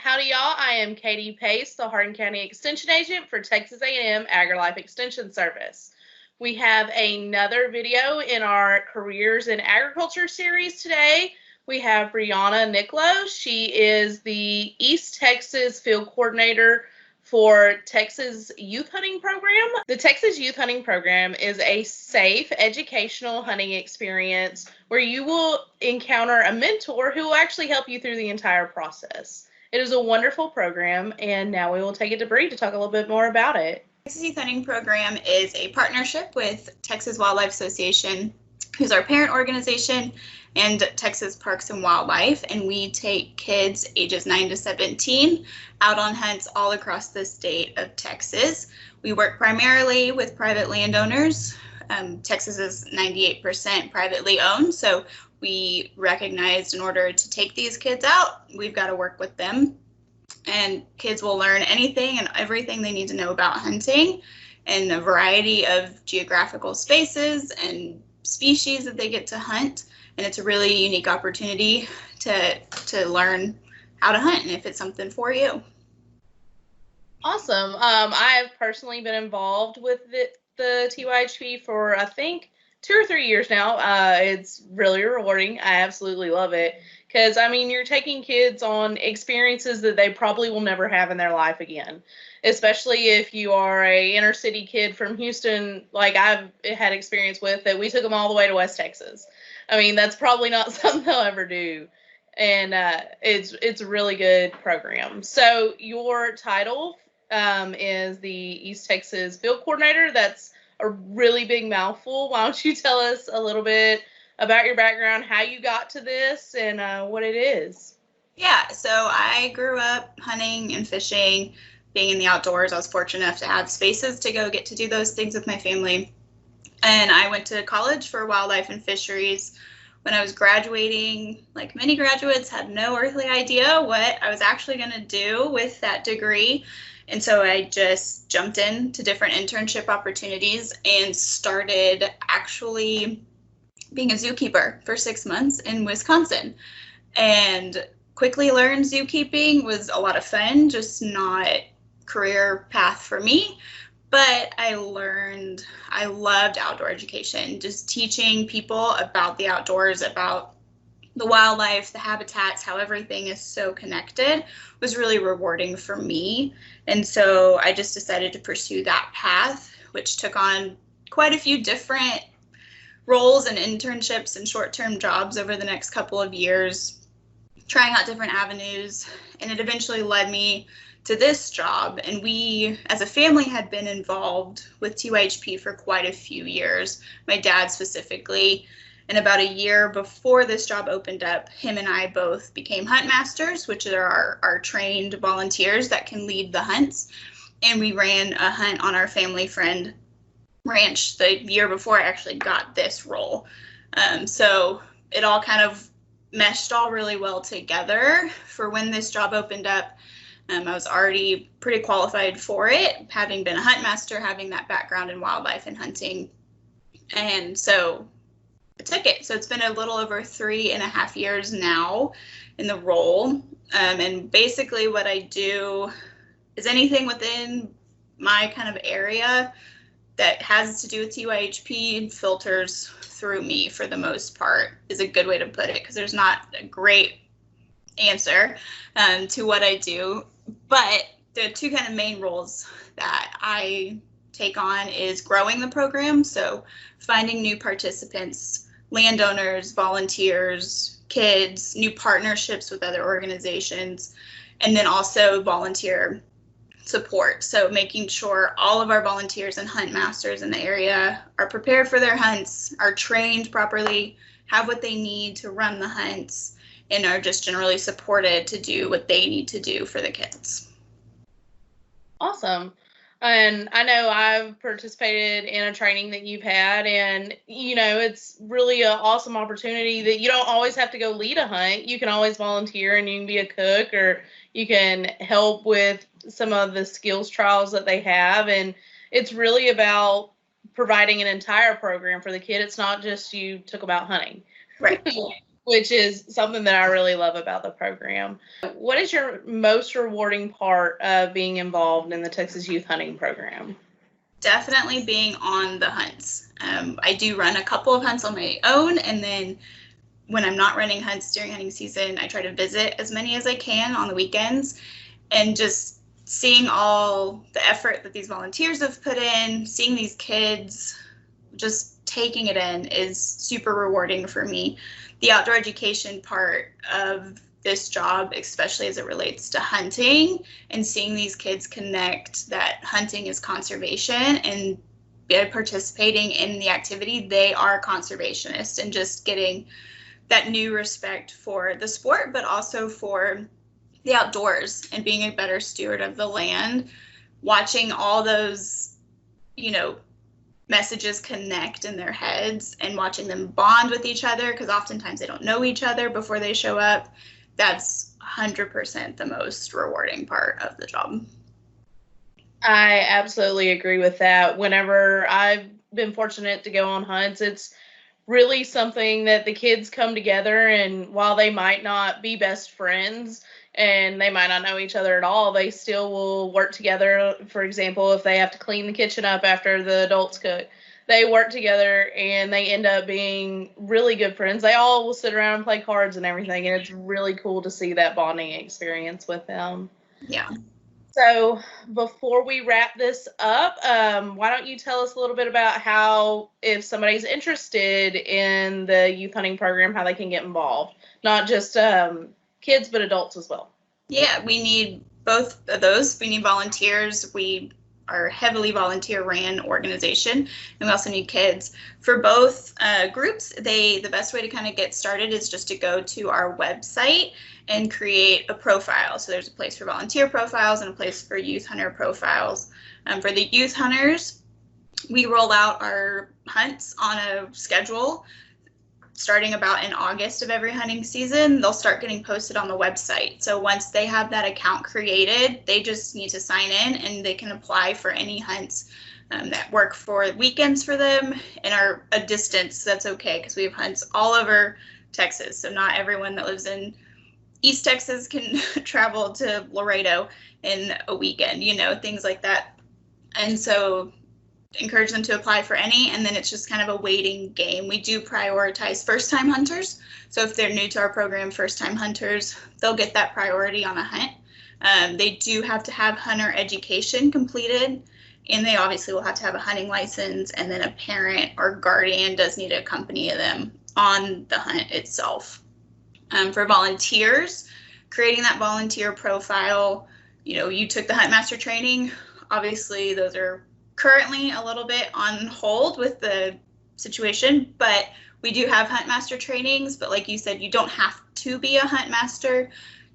Howdy, y'all. I am Katie Pace, the Hardin County Extension Agent for Texas A&M AgriLife Extension Service. We have another video in our Careers in Agriculture series today. We have Briana Nicklow. She is the East Texas Field Coordinator for Texas Youth Hunting Program. The Texas Youth Hunting Program is a safe, educational hunting experience where you will encounter a mentor who will actually help you through the entire process. It is a wonderful program, and now we will take it to Bree to talk a little bit more about it. Texas Youth Hunting Program is a partnership with Texas Wildlife Association, who's our parent organization, and Texas Parks and Wildlife, and we take kids ages 9 to 17 out on hunts all across the state of Texas. We work primarily with private landowners. Texas is 98% privately owned, so we recognized in order to take these kids out, we've got to work with them. And kids will learn anything and everything they need to know about hunting in a variety of geographical spaces and species that they get to hunt. And it's a really unique opportunity to learn how to hunt and if it's something for you. Awesome. I have personally been involved with the TYHP for, I think, 2 or 3 years now. It's really rewarding. I absolutely love it because, I mean, you're taking kids on experiences that they probably will never have in their life again, especially if you are a inner city kid from Houston, like I've had experience with, that we took them all the way to West Texas. I mean, that's probably not something they'll ever do. And it's a really good program. So your title is the East Texas Field Coordinator. That's a really big mouthful. Why don't you tell us a little bit about your background, how you got to this, and what it is? Yeah, so I grew up hunting and fishing, being in the outdoors. I was fortunate enough to have spaces to go get to do those things with my family. And I went to college for wildlife and fisheries. When I was graduating, like many graduates, had no earthly idea what I was actually going to do with that degree. And so I just jumped into different internship opportunities and started actually being a zookeeper for 6 months in Wisconsin. And quickly learned zookeeping was a lot of fun, just not career path for me. But I loved outdoor education, just teaching people about the outdoors, about the wildlife, the habitats, how everything is so connected was really rewarding for me. And so I just decided to pursue that path, which took on quite a few different roles and internships and short-term jobs over the next couple of years, trying out different avenues. And it eventually led me to this job. And we, as a family, had been involved with TYHP for quite a few years, my dad specifically. And about a year before this job opened up, him and I both became hunt masters, which are our trained volunteers that can lead the hunts. And we ran a hunt on our family friend ranch the year before I actually got this role. So it all kind of meshed all really well together for when this job opened up. I was already pretty qualified for it, having been a hunt master, having that background in wildlife and hunting. And so I took it. So it's been a little over 3.5 years now in the role. And basically what I do is anything within my kind of area that has to do with TYHP filters through me for the most part is a good way to put it, because there's not a great answer to what I do. But the two kind of main roles that I take on is growing the program. So finding new participants, landowners, volunteers, kids, new partnerships with other organizations, and then also volunteer support. So making sure all of our volunteers and hunt masters in the area are prepared for their hunts, are trained properly, have what they need to run the hunts, and are just generally supported to do what they need to do for the kids. Awesome. And I know I've participated in a training that you've had, and, you know, it's really an awesome opportunity that you don't always have to go lead a hunt. You can always volunteer, and you can be a cook, or you can help with some of the skills trials that they have. And it's really about providing an entire program for the kid. It's not just you took about hunting. Right. which is something that I really love about the program. What is your most rewarding part of being involved in the Texas Youth Hunting Program? Definitely being on the hunts. I do run a couple of hunts on my own, and then when I'm not running hunts during hunting season, I try to visit as many as I can on the weekends, and just seeing all the effort that these volunteers have put in, seeing these kids just taking it in is super rewarding for me. The outdoor education part of this job, especially as it relates to hunting, and seeing these kids connect that hunting is conservation, and by participating in the activity, they are conservationists, and just getting that new respect for the sport, but also for the outdoors and being a better steward of the land, watching all those, messages connect in their heads and watching them bond with each other, because oftentimes they don't know each other before they show up. That's 100% the most rewarding part of the job. I absolutely agree with that. Whenever I've been fortunate to go on hunts, it's really something that the kids come together, and while they might not be best friends and they might not know each other at all, they still will work together. For example, if they have to clean the kitchen up after the adults cook, they work together and they end up being really good friends. They all will sit around and play cards and everything, and it's really cool to see that bonding experience with them. Yeah. So before we wrap this up, why don't you tell us a little bit about how, if somebody's interested in the youth hunting program, how they can get involved? Not just kids, but adults as well. Yeah, we need both of those. We need volunteers. We are a heavily volunteer-ran organization, and we also need kids. For both groups, the best way to kind of get started is just to go to our website and create a profile. So there's a place for volunteer profiles and a place for youth hunter profiles. For the youth hunters, we roll out our hunts on a schedule starting about in August of every hunting season. They'll start getting posted on the website. So once they have that account created, they just need to sign in and they can apply for any hunts that work for weekends for them and are a distance. That's okay, because we have hunts all over Texas. So not everyone that lives in East Texas can travel to Laredo in a weekend, things like that. And so encourage them to apply for any, and then it's just kind of a waiting game. We do prioritize first-time hunters. So if they're new to our program, first-time hunters, they'll get that priority on a hunt. They do have to have hunter education completed, and they obviously will have to have a hunting license, and then a parent or guardian does need to accompany them on the hunt itself. For volunteers, creating that volunteer profile, you took the Hunt Master training. Obviously, those are currently a little bit on hold with the situation, but we do have Hunt Master trainings. But like you said, you don't have to be a Hunt Master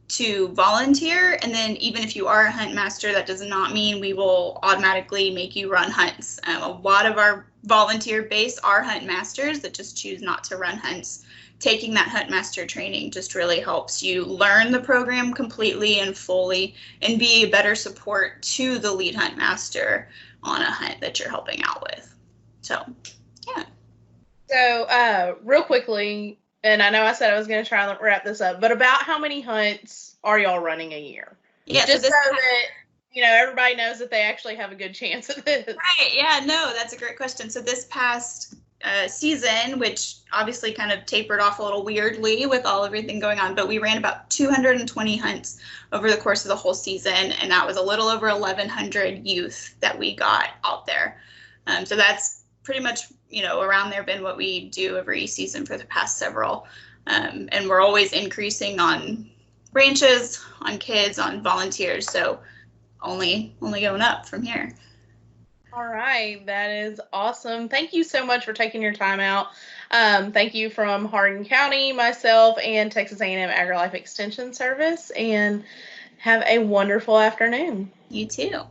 to volunteer. And then even if you are a Hunt Master, that does not mean we will automatically make you run hunts. A lot of our volunteer base are Hunt Masters that just choose not to run hunts. Taking that Hunt Master training just really helps you learn the program completely and fully and be a better support to the lead Hunt Master on a hunt that you're helping out with. So, yeah. So, real quickly, and I know I said I was going to try and wrap this up, but about how many hunts are y'all running a year? Yeah, just so that, everybody knows that they actually have a good chance at this. Right, yeah, no, that's a great question. So this past season, which obviously kind of tapered off a little weirdly with everything going on, but we ran about 220 hunts over the course of the whole season, and that was a little over 1,100 youth that we got out there. So that's pretty much, around there been what we do every season for the past several. And we're always increasing on ranches, on kids, on volunteers, so only going up from here. All right, that is awesome. Thank you so much for taking your time out. Thank you from Hardin County, myself, and Texas A&M AgriLife Extension Service, and have a wonderful afternoon. You too.